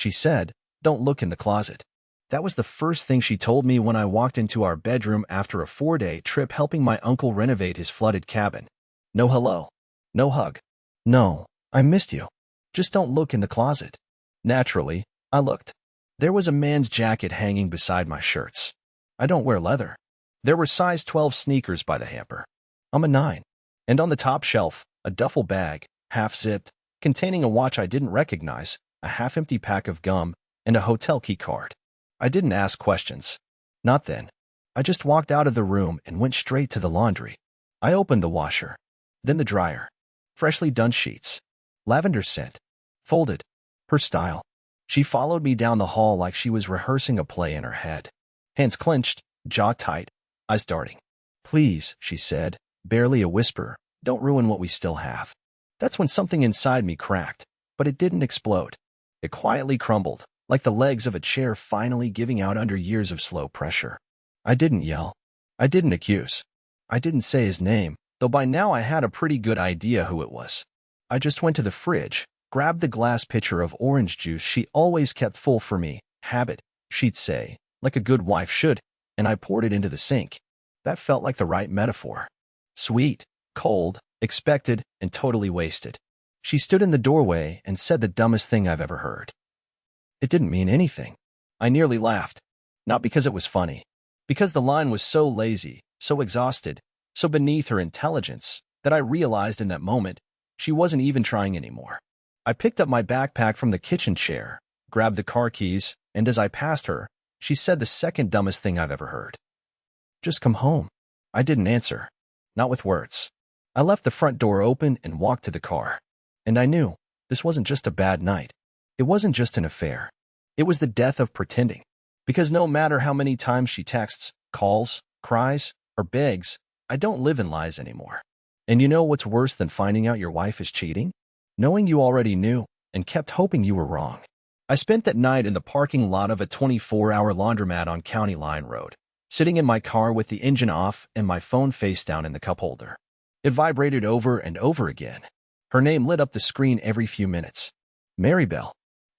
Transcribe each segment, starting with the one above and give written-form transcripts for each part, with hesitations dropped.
she said, "Don't look in the closet." That was the first thing she told me when I walked into our bedroom after a 4-day trip helping my uncle renovate his flooded cabin. No hello. No hug. No, I missed you. Just don't look in the closet. Naturally, I looked. There was a man's jacket hanging beside my shirts. I don't wear leather. There were size 12 sneakers by the hamper. I'm a 9. And on the top shelf, a duffel bag, half-zipped, containing a watch I didn't recognize, a half-empty pack of gum, and a hotel key card. I didn't ask questions. Not then. I just walked out of the room and went straight to the laundry. I opened the washer. Then the dryer. Freshly done sheets. Lavender scent. Folded. Her style. She followed me down the hall like she was rehearsing a play in her head. Hands clenched, jaw tight, eyes darting. "Please," she said, barely a whisper, "don't ruin what we still have." That's when something inside me cracked, but it didn't explode. It quietly crumbled, like the legs of a chair finally giving out under years of slow pressure. I didn't yell. I didn't accuse. I didn't say his name, though by now I had a pretty good idea who it was. I just went to the fridge, grabbed the glass pitcher of orange juice she always kept full for me, habit, she'd say, like a good wife should, and I poured it into the sink. That felt like the right metaphor. Sweet, cold, expected, and totally wasted. She stood in the doorway and said the dumbest thing I've ever heard. It didn't mean anything. I nearly laughed. Not because it was funny. Because the line was so lazy, so exhausted, so beneath her intelligence, that I realized in that moment she wasn't even trying anymore. I picked up my backpack from the kitchen chair, grabbed the car keys, and as I passed her, she said the second dumbest thing I've ever heard. "Just come home." I didn't answer. Not with words. I left the front door open and walked to the car. And I knew this wasn't just a bad night. It wasn't just an affair. It was the death of pretending. Because no matter how many times she texts, calls, cries, or begs, I don't live in lies anymore. And you know what's worse than finding out your wife is cheating? Knowing you already knew and kept hoping you were wrong. I spent that night in the parking lot of a 24-hour laundromat on County Line Road, sitting in my car with the engine off and my phone face down in the cup holder. It vibrated over and over again. Her name lit up the screen every few minutes. Maribel.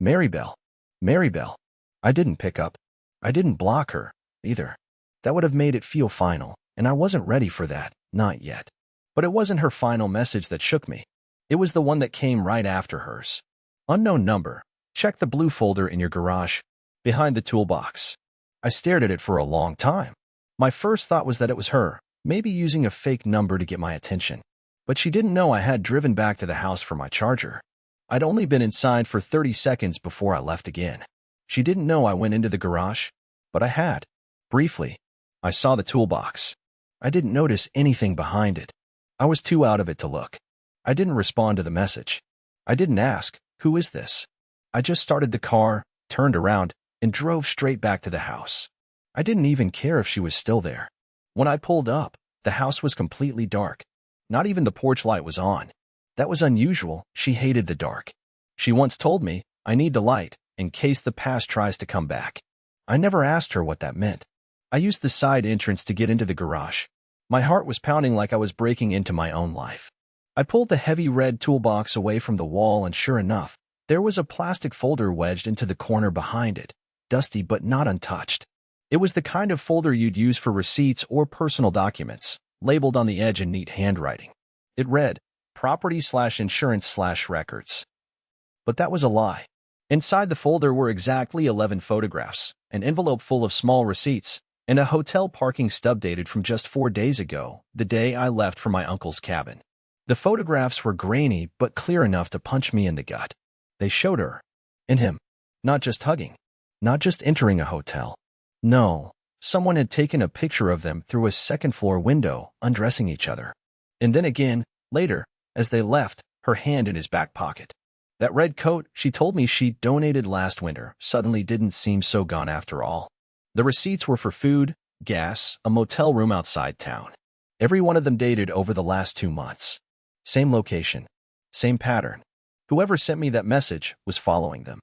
Maribel. Maribel. I didn't pick up. I didn't block her, either. That would have made it feel final, and I wasn't ready for that, not yet. But it wasn't her final message that shook me. It was the one that came right after hers. "Unknown number. Check the blue folder in your garage, behind the toolbox." I stared at it for a long time. My first thought was that it was her, maybe using a fake number to get my attention. But she didn't know I had driven back to the house for my charger. I'd only been inside for 30 seconds before I left again. She didn't know I went into the garage, but I had. Briefly, I saw the toolbox. I didn't notice anything behind it. I was too out of it to look. I didn't respond to the message. I didn't ask, "Who is this?" I just started the car, turned around, and drove straight back to the house. I didn't even care if she was still there. When I pulled up, the house was completely dark. Not even the porch light was on. That was unusual. She hated the dark. She once told me, "I need the light, in case the past tries to come back." I never asked her what that meant. I used the side entrance to get into the garage. My heart was pounding like I was breaking into my own life. I pulled the heavy red toolbox away from the wall, and sure enough, there was a plastic folder wedged into the corner behind it, dusty but not untouched. It was the kind of folder you'd use for receipts or personal documents, labeled on the edge in neat handwriting. It read, "Property/insurance/records." But that was a lie. Inside the folder were exactly 11 photographs, an envelope full of small receipts, and a hotel parking stub dated from just 4 days ago, the day I left for my uncle's cabin. The photographs were grainy but clear enough to punch me in the gut. They showed her, and him, not just hugging, not just entering a hotel. No, someone had taken a picture of them through a second-floor window, undressing each other. And then again, later, as they left, her hand in his back pocket. That red coat she told me she donated last winter suddenly didn't seem so gone after all. The receipts were for food, gas, a motel room outside town. Every one of them dated over the last 2 months. Same location, same pattern. Whoever sent me that message was following them.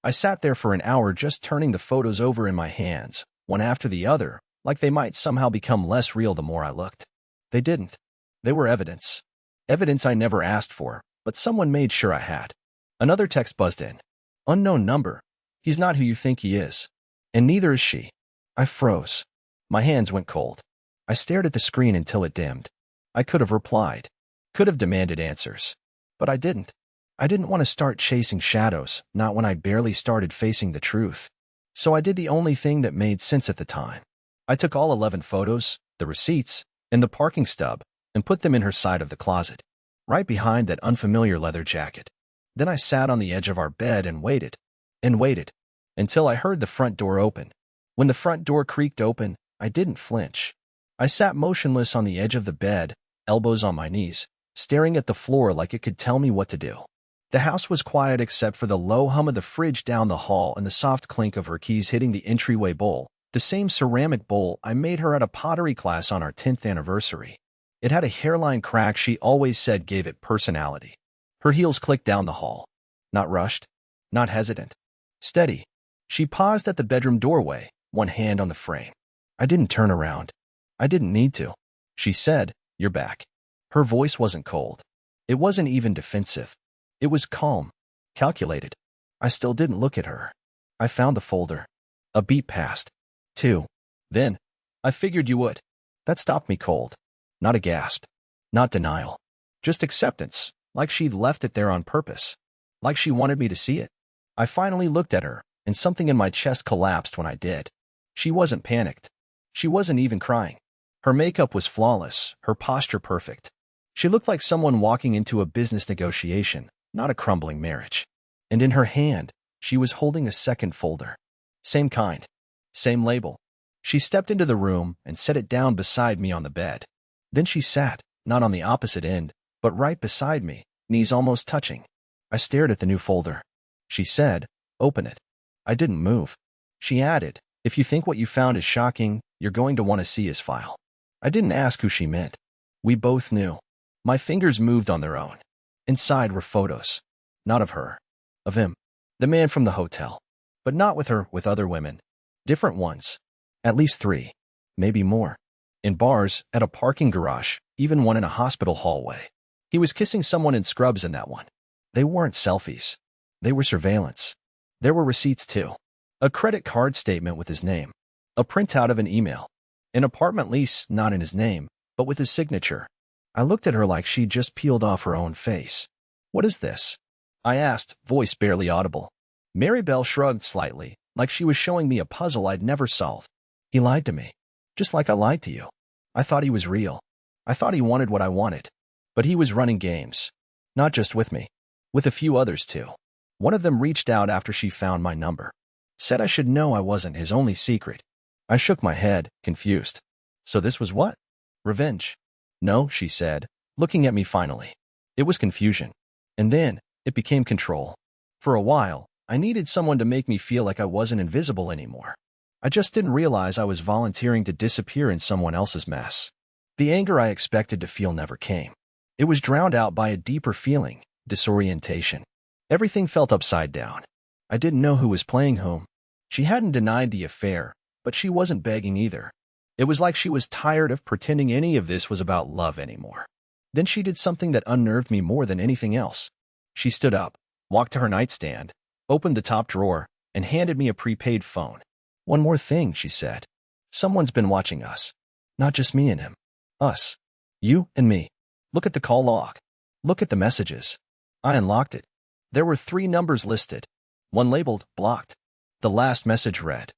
I sat there for an hour just turning the photos over in my hands, one after the other, like they might somehow become less real the more I looked. They didn't. They were evidence. Evidence I never asked for, but someone made sure I had. Another text buzzed in. "Unknown number. He's not who you think he is. And neither is she. I froze. My hands went cold. I stared at the screen until it dimmed. I could have replied. Could have demanded answers. But I didn't. I didn't want to start chasing shadows, not when I barely started facing the truth. So I did the only thing that made sense at the time. I took all 11 photos, the receipts, and the parking stub, and put them in her side of the closet, right behind that unfamiliar leather jacket. Then I sat on the edge of our bed and waited, until I heard the front door open. When the front door creaked open, I didn't flinch. I sat motionless on the edge of the bed, elbows on my knees, staring at the floor like it could tell me what to do. The house was quiet except for the low hum of the fridge down the hall and the soft clink of her keys hitting the entryway bowl, the same ceramic bowl I made her at a pottery class on our 10th anniversary. It had a hairline crack she always said gave it personality. Her heels clicked down the hall. Not rushed, not hesitant. Steady. She paused at the bedroom doorway, one hand on the frame. I didn't turn around. I didn't need to. She said, "You're back." Her voice wasn't cold. It wasn't even defensive. It was calm, calculated. I still didn't look at her. I found the folder. A beat passed. 2. Then, I figured you would. That stopped me cold. Not a gasp. Not denial. Just acceptance, like she'd left it there on purpose. Like she wanted me to see it. I finally looked at her, and something in my chest collapsed when I did. She wasn't panicked. She wasn't even crying. Her makeup was flawless, her posture perfect. She looked like someone walking into a business negotiation, not a crumbling marriage. And in her hand, she was holding a second folder. Same kind. Same label. She stepped into the room and set it down beside me on the bed. Then she sat, not on the opposite end, but right beside me, knees almost touching. I stared at the new folder. She said, "Open it." I didn't move. She added, "If you think what you found is shocking, you're going to want to see his file." I didn't ask who she meant. We both knew. My fingers moved on their own. Inside were photos. Not of her. Of him. The man from the hotel. But not with her, with other women. Different ones. At least 3. Maybe more. In bars, at a parking garage, even one in a hospital hallway. He was kissing someone in scrubs in that one. They weren't selfies. They were surveillance. There were receipts too. A credit card statement with his name. A printout of an email. An apartment lease, not in his name, but with his signature. I looked at her like she'd just peeled off her own face. "What is this?" I asked, voice barely audible. Mary Bell shrugged slightly, like she was showing me a puzzle I'd never solved. "He lied to me. Just like I lied to you. I thought he was real. I thought he wanted what I wanted. But he was running games. Not just with me. With a few others too. One of them reached out after she found my number. Said I should know I wasn't his only secret." I shook my head, confused. So this was what? Revenge? "No," she said, looking at me finally. It was confusion. And then, it became control. For a while, I needed someone to make me feel like I wasn't invisible anymore. I just didn't realize I was volunteering to disappear in someone else's mess. The anger I expected to feel never came. It was drowned out by a deeper feeling, disorientation. Everything felt upside down. I didn't know who was playing whom. She hadn't denied the affair, but she wasn't begging either. It was like she was tired of pretending any of this was about love anymore. Then she did something that unnerved me more than anything else. She stood up, walked to her nightstand, opened the top drawer, and handed me a prepaid phone. "One more thing," she said. "Someone's been watching us. Not just me and him. Us. You and me. Look at the call log. Look at the messages." I unlocked it. There were 3 numbers listed. One labeled blocked. The last message read,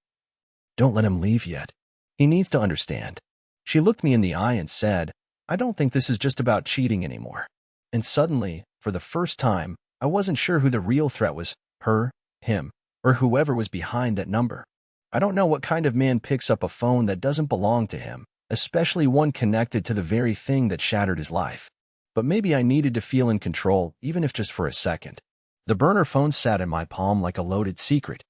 "Don't let him leave yet. He needs to understand." She looked me in the eye and said, "I don't think this is just about cheating anymore." And suddenly, for the first time, I wasn't sure who the real threat was, her, him, or whoever was behind that number. I don't know what kind of man picks up a phone that doesn't belong to him, especially one connected to the very thing that shattered his life. But maybe I needed to feel in control, even if just for a second. The burner phone sat in my palm like a loaded secret.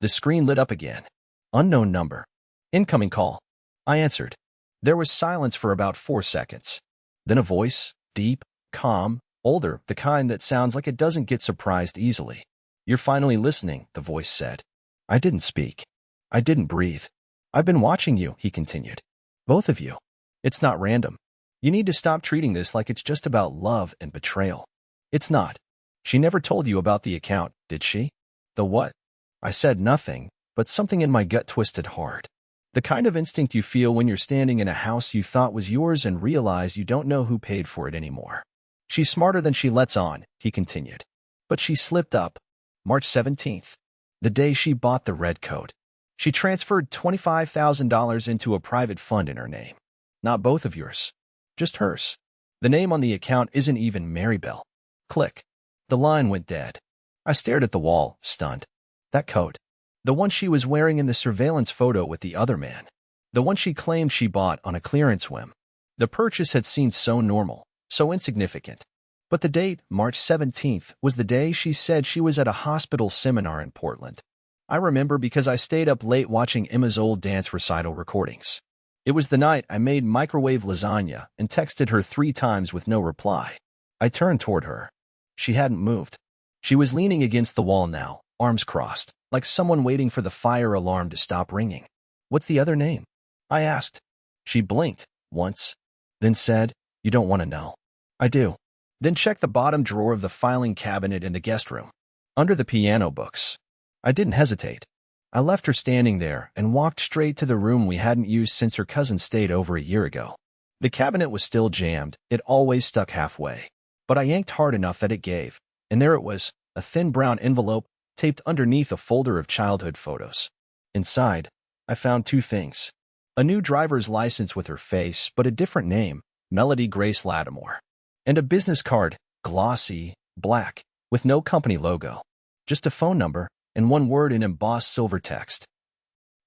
The screen lit up again. Unknown number. Incoming call. I answered. There was silence for about 4 seconds. Then a voice, deep, calm, older, the kind that sounds like it doesn't get surprised easily. "You're finally listening," the voice said. I didn't speak. I didn't breathe. "I've been watching you," he continued. "Both of you. It's not random. You need to stop treating this like it's just about love and betrayal. It's not. She never told you about the account, did she?" "The what?" I said nothing, but something in my gut twisted hard. The kind of instinct you feel when you're standing in a house you thought was yours and realize you don't know who paid for it anymore. She's smarter than she lets on, he continued. But she slipped up. March 17th, the day she bought the red coat. She transferred $25,000 into a private fund in her name. Not both of yours. Just hers. The name on the account isn't even Maribel. Click. The line went dead. I stared at the wall, stunned. That coat. The one she was wearing in the surveillance photo with the other man. The one she claimed she bought on a clearance whim. The purchase had seemed so normal, so insignificant. But the date, March 17th, was the day she said she was at a hospital seminar in Portland. I remember because I stayed up late watching Emma's old dance recital recordings. It was the night I made microwave lasagna and texted her 3 times with no reply. I turned toward her. She hadn't moved. She was leaning against the wall now, arms crossed, like someone waiting for the fire alarm to stop ringing. What's the other name? I asked. She blinked, once, then said, You don't want to know. I do. Then checked the bottom drawer of the filing cabinet in the guest room. Under the piano books. I didn't hesitate. I left her standing there and walked straight to the room we hadn't used since her cousin stayed over a year ago. The cabinet was still jammed, it always stuck halfway. But I yanked hard enough that it gave, and there it was, a thin brown envelope taped underneath a folder of childhood photos. Inside, I found 2 things. A new driver's license with her face, but a different name, Melody Grace Lattimore. And a business card, glossy, black, with no company logo. Just a phone number and 1 word in embossed silver text.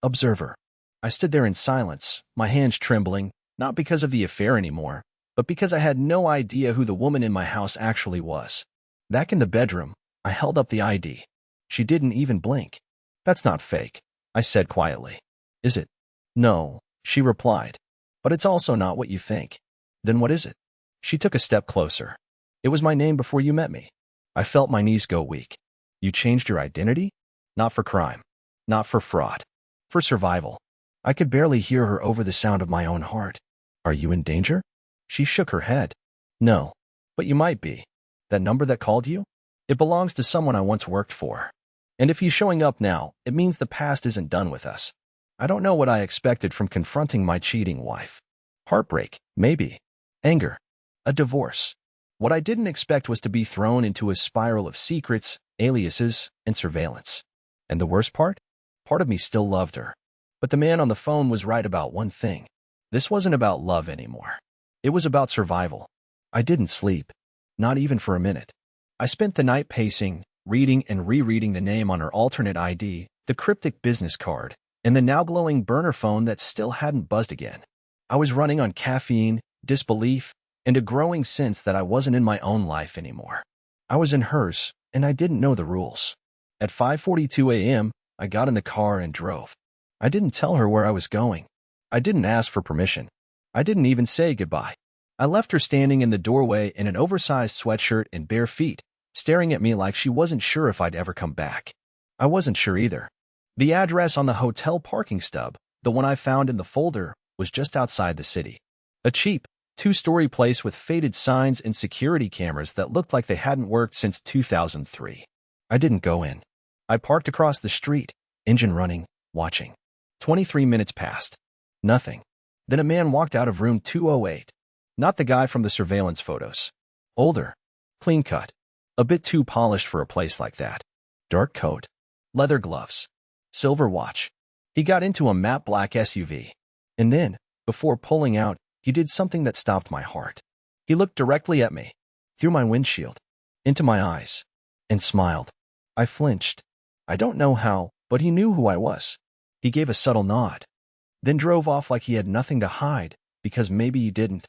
Observer. I stood there in silence, my hands trembling, not because of the affair anymore, but because I had no idea who the woman in my house actually was. Back in the bedroom, I held up the ID. She didn't even blink. That's not fake, I said quietly. Is it? No, she replied. But it's also not what you think. Then what is it? She took a step closer. It was my name before you met me. I felt my knees go weak. You changed your identity? Not for crime. Not for fraud. For survival. I could barely hear her over the sound of my own heart. Are you in danger? She shook her head. No. But you might be. That number that called you? It belongs to someone I once worked for. And if he's showing up now, it means the past isn't done with us. I don't know what I expected from confronting my cheating wife. Heartbreak, maybe. Anger. A divorce. What I didn't expect was to be thrown into a spiral of secrets, aliases, and surveillance. And the worst part? Part of me still loved her. But the man on the phone was right about one thing. This wasn't about love anymore. It was about survival. I didn't sleep. Not even for a minute. I spent the night pacing, reading and rereading the name on her alternate ID, the cryptic business card, and the now glowing burner phone that still hadn't buzzed again. I was running on caffeine, disbelief, and a growing sense that I wasn't in my own life anymore. I was in hers, and I didn't know the rules. At 5:42 a.m., I got in the car and drove. I didn't tell her where I was going. I didn't ask for permission. I didn't even say goodbye. I left her standing in the doorway in an oversized sweatshirt and bare feet, staring at me like she wasn't sure if I'd ever come back. I wasn't sure either. The address on the hotel parking stub, the one I found in the folder, was just outside the city. A cheap, 2-story place with faded signs and security cameras that looked like they hadn't worked since 2003. I didn't go in. I parked across the street, engine running, watching. 23 minutes passed. Nothing. Then a man walked out of room 208. Not the guy from the surveillance photos. Older. Clean cut. A bit too polished for a place like that. Dark coat. Leather gloves. Silver watch. He got into a matte black SUV. And then, before pulling out, he did something that stopped my heart. He looked directly at me, through my windshield, into my eyes, and smiled. I flinched. I don't know how, but he knew who I was. He gave a subtle nod, then drove off like he had nothing to hide, because maybe he didn't.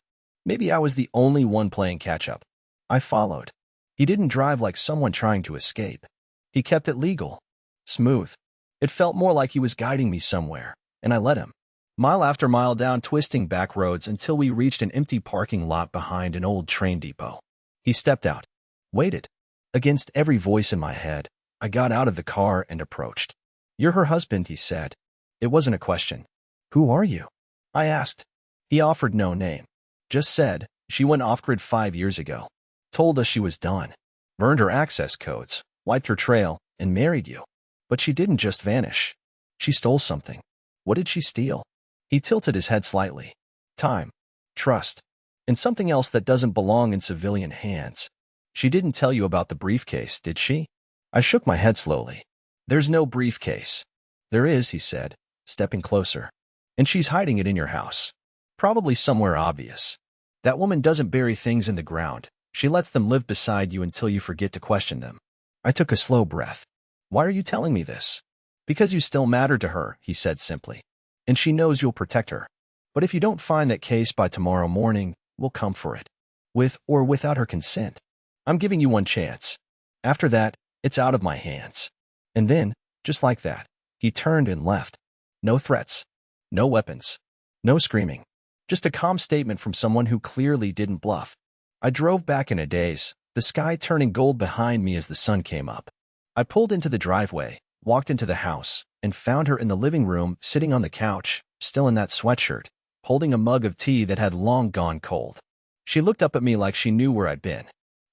Maybe I was the only one playing catch-up. I followed. He didn't drive like someone trying to escape. He kept it legal, smooth. It felt more like he was guiding me somewhere, and I let him. Mile after mile down twisting back roads until we reached an empty parking lot behind an old train depot. He stepped out, waited. Against every voice in my head, I got out of the car and approached. You're her husband, he said. It wasn't a question. Who are you? I asked. He offered no name. Just said, she went off-grid 5 years ago. Told us she was done. Burned her access codes, wiped her trail, and married you. But she didn't just vanish. She stole something. What did she steal? He tilted his head slightly. Time. Trust. And something else that doesn't belong in civilian hands. She didn't tell you about the briefcase, did she? I shook my head slowly. There's no briefcase. There is, he said, stepping closer. And she's hiding it in your house. Probably somewhere obvious. That woman doesn't bury things in the ground. She lets them live beside you until you forget to question them. I took a slow breath. Why are you telling me this? Because you still matter to her, he said simply. And she knows you'll protect her. But if you don't find that case by tomorrow morning, we'll come for it. With or without her consent. I'm giving you one chance. After that, it's out of my hands. And then, just like that, he turned and left. No threats. No weapons. No screaming. Just a calm statement from someone who clearly didn't bluff. I drove back in a daze, the sky turning gold behind me as the sun came up. I pulled into the driveway, walked into the house, and found her in the living room, sitting on the couch, still in that sweatshirt, holding a mug of tea that had long gone cold. She looked up at me like she knew where I'd been.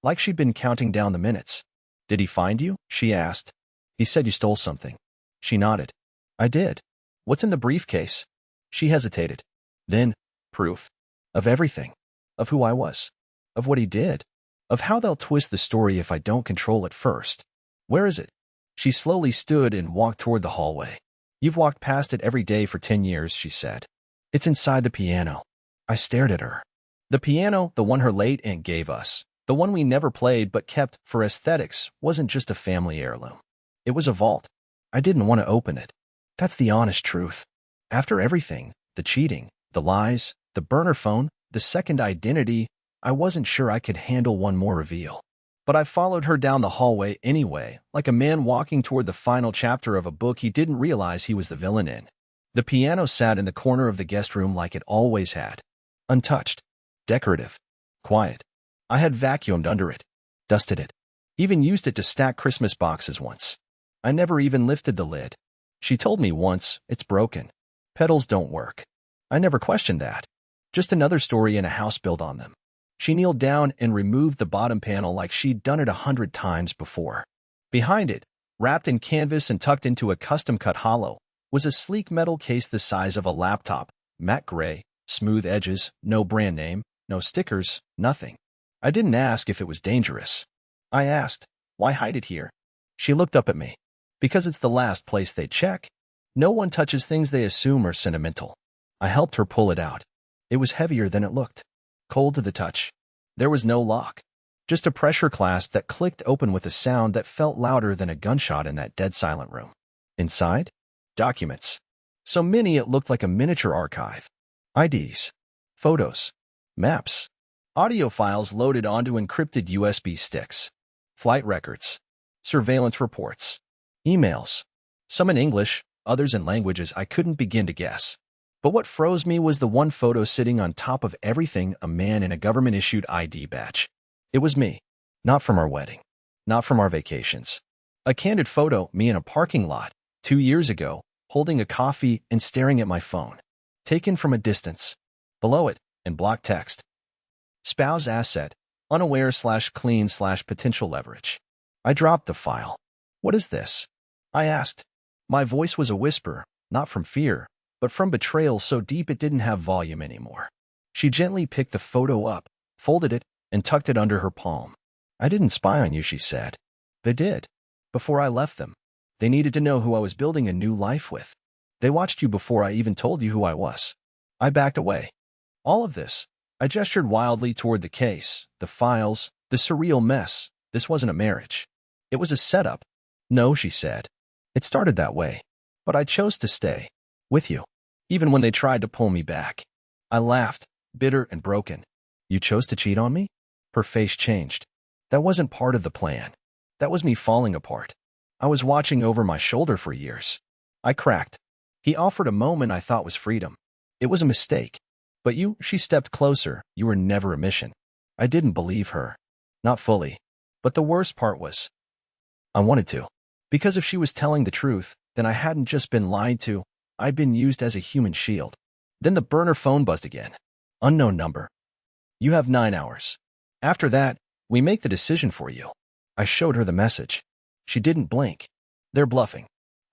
Like she'd been counting down the minutes. Did he find you? She asked. He said you stole something. She nodded. I did. What's in the briefcase? She hesitated. Then, proof. Of everything. Of who I was. Of what he did. Of how they'll twist the story if I don't control it first. Where is it? She slowly stood and walked toward the hallway. You've walked past it every day for 10 years, she said. It's inside the piano. I stared at her. The piano, the one her late aunt gave us, the one we never played but kept for aesthetics, wasn't just a family heirloom. It was a vault. I didn't want to open it. That's the honest truth. After everything, the cheating, the lies, the burner phone, the second identity, I wasn't sure I could handle one more reveal. But I followed her down the hallway anyway, like a man walking toward the final chapter of a book he didn't realize he was the villain in. The piano sat in the corner of the guest room like it always had. Untouched. Decorative. Quiet. I had vacuumed under it. Dusted it. Even used it to stack Christmas boxes once. I never even lifted the lid. She told me once, it's broken. Pedals don't work. I never questioned that. Just another story in a house built on them. She kneeled down and removed the bottom panel like she'd done it 100 times before. Behind it, wrapped in canvas and tucked into a custom-cut hollow, was a sleek metal case the size of a laptop, matte gray, smooth edges, no brand name, no stickers, nothing. I didn't ask if it was dangerous. I asked, why hide it here? She looked up at me. Because it's the last place they check. No one touches things they assume are sentimental. I helped her pull it out. It was heavier than it looked. Cold to the touch. There was no lock. Just a pressure clasp that clicked open with a sound that felt louder than a gunshot in that dead silent room. Inside? Documents. So many it looked like a miniature archive. IDs. Photos. Maps. Audio files loaded onto encrypted USB sticks. Flight records. Surveillance reports. Emails. Some in English, others in languages I couldn't begin to guess. But what froze me was the one photo sitting on top of everything, a man in a government-issued ID badge. It was me. Not from our wedding. Not from our vacations. A candid photo, me in a parking lot, 2 years ago, holding a coffee and staring at my phone. Taken from a distance. Below it, in block text. Spouse asset, unaware/clean/potential leverage. I dropped the file. What is this? I asked. My voice was a whisper, not from fear, but from betrayal so deep it didn't have volume anymore. She gently picked the photo up, folded it, and tucked it under her palm. I didn't spy on you, she said. They did. Before I left them. They needed to know who I was building a new life with. They watched you before I even told you who I was. I backed away. All of this. I gestured wildly toward the case, the files, the surreal mess. This wasn't a marriage. It was a setup. No, she said. It started that way. But I chose to stay. With you. Even when they tried to pull me back. I laughed, bitter and broken. You chose to cheat on me? Her face changed. That wasn't part of the plan. That was me falling apart. I was watching over my shoulder for years. I cracked. He offered a moment I thought was freedom. It was a mistake. But you, she stepped closer, you were never a mission. I didn't believe her. Not fully. But the worst part was, I wanted to. Because if she was telling the truth, then I hadn't just been lied to, I'd been used as a human shield. Then the burner phone buzzed again. Unknown number. You have 9 hours. After that, we make the decision for you. I showed her the message. She didn't blink. They're bluffing.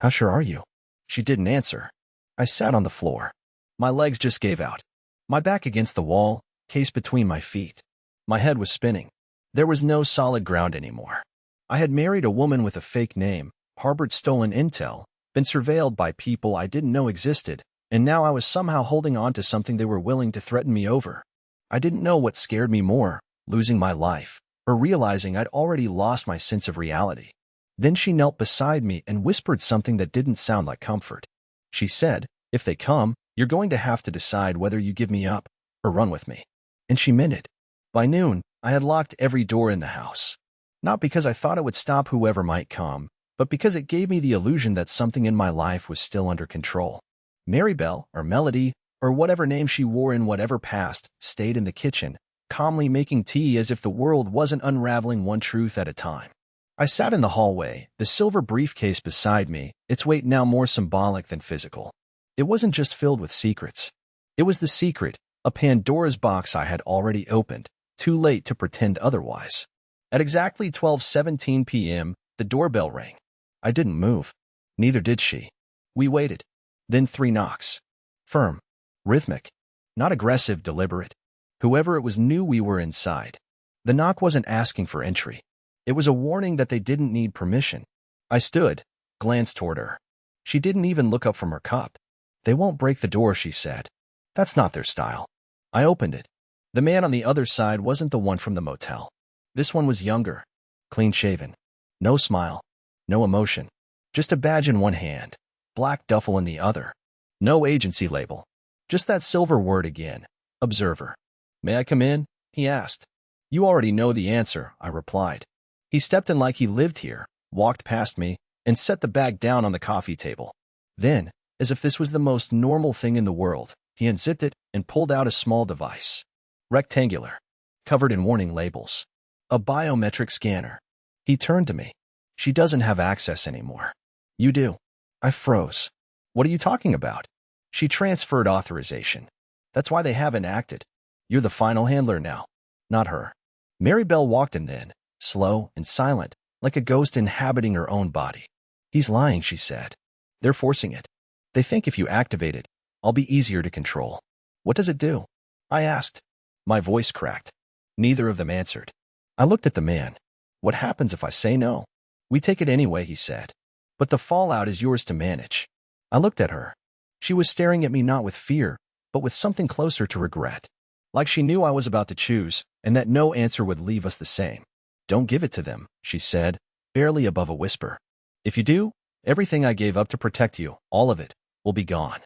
How sure are you? She didn't answer. I sat on the floor. My legs just gave out. My back against the wall, case between my feet. My head was spinning. There was no solid ground anymore. I had married a woman with a fake name, harbored stolen intel, been surveilled by people I didn't know existed, and now I was somehow holding on to something they were willing to threaten me over. I didn't know what scared me more, losing my life, or realizing I'd already lost my sense of reality. Then she knelt beside me and whispered something that didn't sound like comfort. She said, "If they come, you're going to have to decide whether you give me up or run with me." And she meant it. By noon, I had locked every door in the house. Not because I thought it would stop whoever might come, but because it gave me the illusion that something in my life was still under control. Maribel, or Melody, or whatever name she wore in whatever past, stayed in the kitchen, calmly making tea as if the world wasn't unraveling one truth at a time. I sat in the hallway, the silver briefcase beside me, its weight now more symbolic than physical. It wasn't just filled with secrets. It was the secret, a Pandora's box I had already opened, too late to pretend otherwise. At exactly 12:17 p.m., the doorbell rang. I didn't move. Neither did she. We waited. Then 3 knocks. Firm. Rhythmic. Not aggressive, deliberate. Whoever it was knew we were inside. The knock wasn't asking for entry. It was a warning that they didn't need permission. I stood, glanced toward her. She didn't even look up from her cup. "They won't break the door," she said. "That's not their style." I opened it. The man on the other side wasn't the one from the motel. This one was younger, clean-shaven. No smile, no emotion. Just a badge in one hand, black duffel in the other. No agency label. Just that silver word again, observer. "May I come in?" he asked. "You already know the answer," I replied. He stepped in like he lived here, walked past me, and set the bag down on the coffee table. Then, as if this was the most normal thing in the world, he unzipped it and pulled out a small device. Rectangular, covered in warning labels. A biometric scanner. He turned to me. "She doesn't have access anymore. You do." I froze. "What are you talking about?" "She transferred authorization. That's why they haven't acted. You're the final handler now, not her." Maribel walked in then, slow and silent, like a ghost inhabiting her own body. "He's lying," she said. "They're forcing it. They think if you activate it, I'll be easier to control." "What does it do?" I asked. My voice cracked. Neither of them answered. I looked at the man. "What happens if I say no?" "We take it anyway," he said. "But the fallout is yours to manage." I looked at her. She was staring at me not with fear, but with something closer to regret. Like she knew I was about to choose, and that no answer would leave us the same. "Don't give it to them," she said, barely above a whisper. "If you do, everything I gave up to protect you, all of it, will be gone."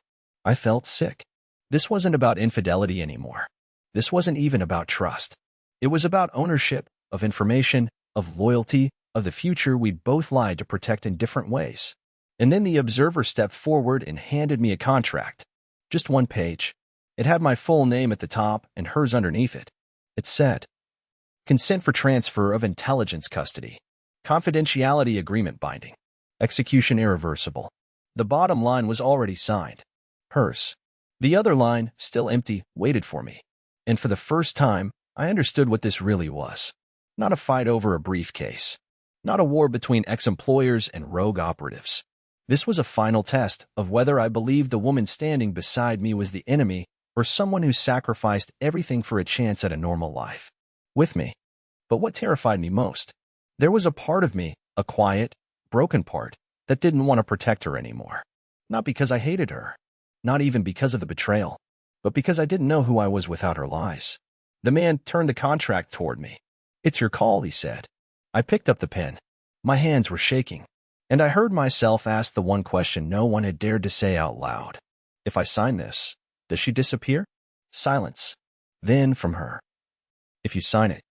I felt sick. This wasn't about infidelity anymore. This wasn't even about trust. It was about ownership, of information, of loyalty, of the future we'd both lied to protect in different ways. And then the observer stepped forward and handed me a contract. Just one page. It had my full name at the top and hers underneath it. It said, "Consent for transfer of intelligence custody. Confidentiality agreement binding. Execution irreversible." The bottom line was already signed. Hers. The other line, still empty, waited for me. And for the first time, I understood what this really was. Not a fight over a briefcase. Not a war between ex-employers and rogue operatives. This was a final test of whether I believed the woman standing beside me was the enemy or someone who sacrificed everything for a chance at a normal life. With me. But what terrified me most? There was a part of me, a quiet, broken part, that didn't want to protect her anymore. Not because I hated her. Not even because of the betrayal. But because I didn't know who I was without her lies. The man turned the contract toward me. "It's your call," he said. I picked up the pen. My hands were shaking. And I heard myself ask the one question no one had dared to say out loud. "If I sign this, does she disappear?" Silence. Then from her. "If you sign it,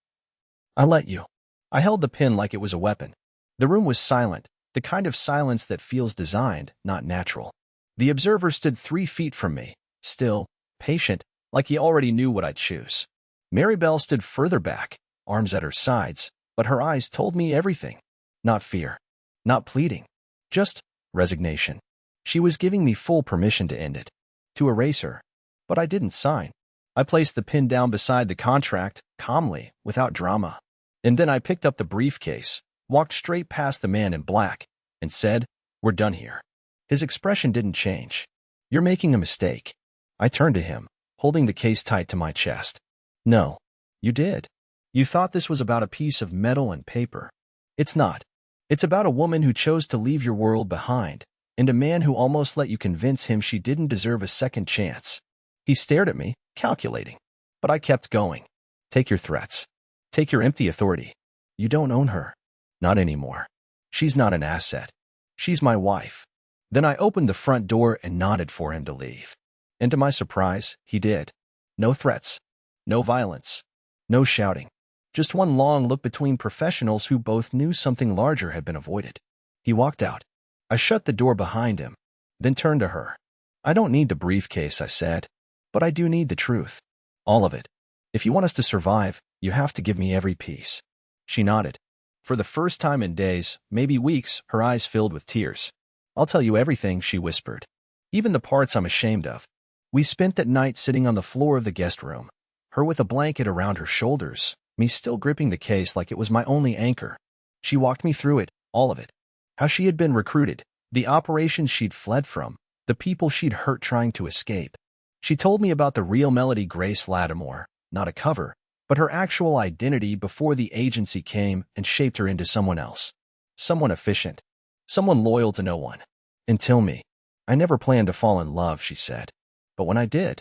I let you." I held the pen like it was a weapon. The room was silent, the kind of silence that feels designed, not natural. The observer stood 3 feet from me, still, patient, like he already knew what I'd choose. Maribel stood further back, arms at her sides, but her eyes told me everything. Not fear. Not pleading. Just resignation. She was giving me full permission to end it. To erase her. But I didn't sign. I placed the pen down beside the contract, calmly, without drama. And then I picked up the briefcase, walked straight past the man in black, and said, "We're done here." His expression didn't change. "You're making a mistake." I turned to him, holding the case tight to my chest. "No, you did. You thought this was about a piece of metal and paper. It's not. It's about a woman who chose to leave your world behind, and a man who almost let you convince him she didn't deserve a second chance." He stared at me, calculating. But I kept going. "Take your threats. Take your empty authority. You don't own her. Not anymore. She's not an asset. She's my wife." Then I opened the front door and nodded for him to leave. And to my surprise, he did. No threats. No violence. No shouting. Just one long look between professionals who both knew something larger had been avoided. He walked out. I shut the door behind him, then turned to her. "I don't need the briefcase," I said, "but I do need the truth. All of it. If you want us to survive, you have to give me every piece." She nodded. For the first time in days, maybe weeks, her eyes filled with tears. "I'll tell you everything," she whispered. "Even the parts I'm ashamed of." We spent that night sitting on the floor of the guest room, her with a blanket around her shoulders, me still gripping the case like it was my only anchor. She walked me through it, all of it. How she had been recruited, the operations she'd fled from, the people she'd hurt trying to escape. She told me about the real Melody Grace Lattimore, not a cover, but her actual identity before the agency came and shaped her into someone else. Someone efficient. Someone loyal to no one. Until me. "I never planned to fall in love," she said. "But when I did,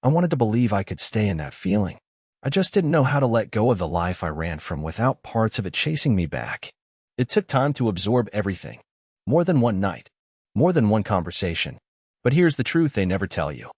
I wanted to believe I could stay in that feeling. I just didn't know how to let go of the life I ran from without parts of it chasing me back." It took time to absorb everything. More than one night. More than one conversation. But here's the truth they never tell you.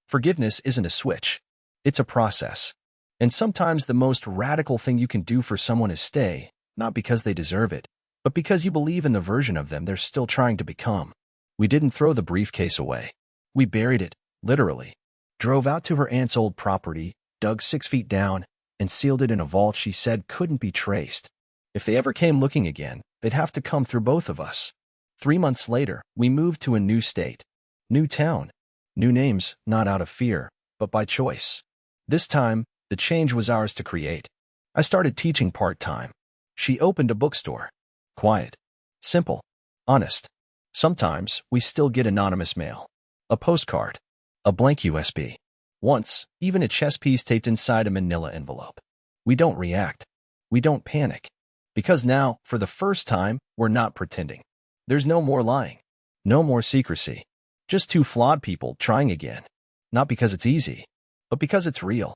Forgiveness isn't a switch. It's a process. And sometimes the most radical thing you can do for someone is stay, not because they deserve it, but because you believe in the version of them they're still trying to become. We didn't throw the briefcase away. We buried it, literally. Drove out to her aunt's old property, dug 6 feet down, and sealed it in a vault she said couldn't be traced. If they ever came looking again, they'd have to come through both of us. 3 months later, we moved to a new state. New town. New names, not out of fear, but by choice. This time, the change was ours to create. I started teaching part-time. She opened a bookstore. Quiet. Simple. Honest. Sometimes, we still get anonymous mail. A postcard. A blank USB. Once, even a chess piece taped inside a manila envelope. We don't react. We don't panic. Because now, for the first time, we're not pretending. There's no more lying. No more secrecy. Just two flawed people trying again. Not because it's easy, but because it's real.